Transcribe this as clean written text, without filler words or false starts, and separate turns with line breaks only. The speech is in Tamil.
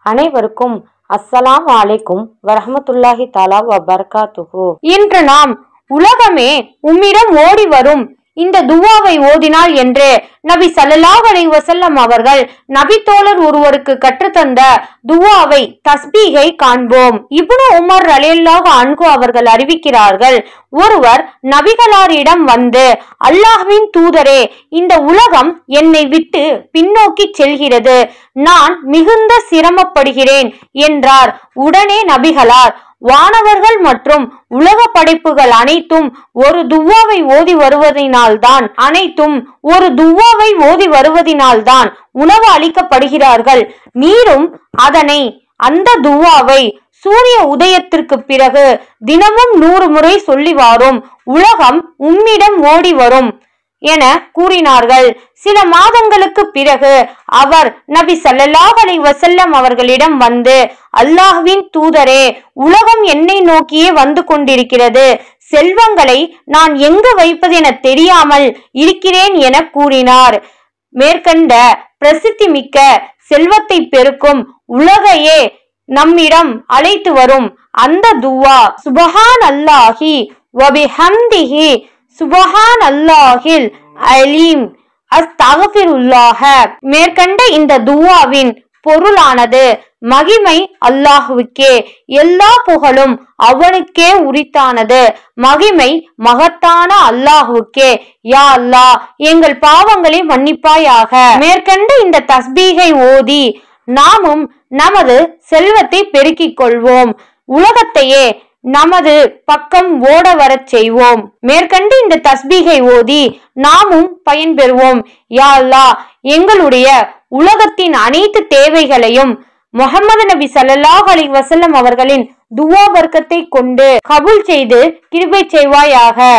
அனைவருக்கும் அஸ்ஸலாமு அலைக்கும் வரஹ்மத்துல்லாஹி தஆலா வபரகாத்துஹு. இன்று நாம் உலகமே உம்மிடம் ஓடி வரும் இந்த துவாவை ஓதினால் என்று நபி ஸல்லல்லாஹு அலைஹி வஸல்லம் அவர்கள் நபி தோழர் ஒருவருக்கு கற்றுத்தந்த துவாவை தஸ்பீகை காண்போம். இப்னு உமர் ரலியல்லாஹு அன்ஹு அவர்கள் அறிவிக்கிறார்கள், ஒருவர் நபிகளாரிடம் வந்து, அல்லாஹ்வின் தூதரே, இந்த உலகம் என்னை விட்டு பின்னோக்கி செல்கிறது, நான் மிகுந்த சிரமப்படுகிறேன் என்றார். உடனே நபிகளார், வானவர்கள் மற்றும் உலக படைப்புகள் அனைத்தும் ஒரு துவாவை ஓதி வருவதினால்தான் உணவு அளிக்கப்படுகிறார்கள். நீரும் அந்த துவாவை சூரிய உதயத்திற்கு பிறகு தினமும் 100 முறை சொல்லி வாரும், உலகம் உம்மிடம் ஓடி வரும் என கூறினார்கள். சில மாதங்களுக்கு பிறகு அவர் நபி ஸல்லல்லாஹு அலைஹி வஸல்லம் அவர்களிடம் வந்து, அல்லாஹ்வின் தூதரே, உலகம் என்னை நோக்கியே வந்து கொண்டிருக்கிறது, செல்வங்களை நான் எங்கு வைப்பது என தெரியாமல் இருக்கிறேன் என கூறினார். மேற்கண்ட பிரசித்தி மிக்க செல்வத்தை பெருக்கும் உலகையே நம்மிடம் அழைத்து வரும் அந்த துவா சுபஹான் அல்லாஹி வபிஹம்திஹி சுபஹான் அல்லாஹில் அலீம் அஸ்தக்ஃபிருல்லாஹ. மேற்கண்ட இந்த துவாவின் பொருளானது, மகிமை அல்லாஹுவுக்கே, எல்லா புகழும் அவனுக்கே உரித்தானது, மகிமை மகத்தான அல்லாஹுவுக்கே, யா அல்லாஹ் எங்கள் பாவங்களை மன்னிப்பாயாக. மேற்கண்ட இந்த தஸ்பீகை ஓதி நாமும் நமது செல்வத்தை பெருக்கிக் கொள்வோம், உலகத்தையே நமது பக்கம் ஓட வரச் செய்வோம். மேற்கண்டு இந்த தஸ்பீகை ஓதி நாமும் பயன்பெறுவோம். யா அல்லாஹ் எங்களுடைய உலகத்தின் அனைத்து தேவைகளையும் முஹம்மது நபி ஸல்லல்லாஹு அலைஹி வஸல்லம் அவர்களின் துவா பர்க்கத்தை கொண்டு கபூல் செய்து கிருபை செய்வாயாக.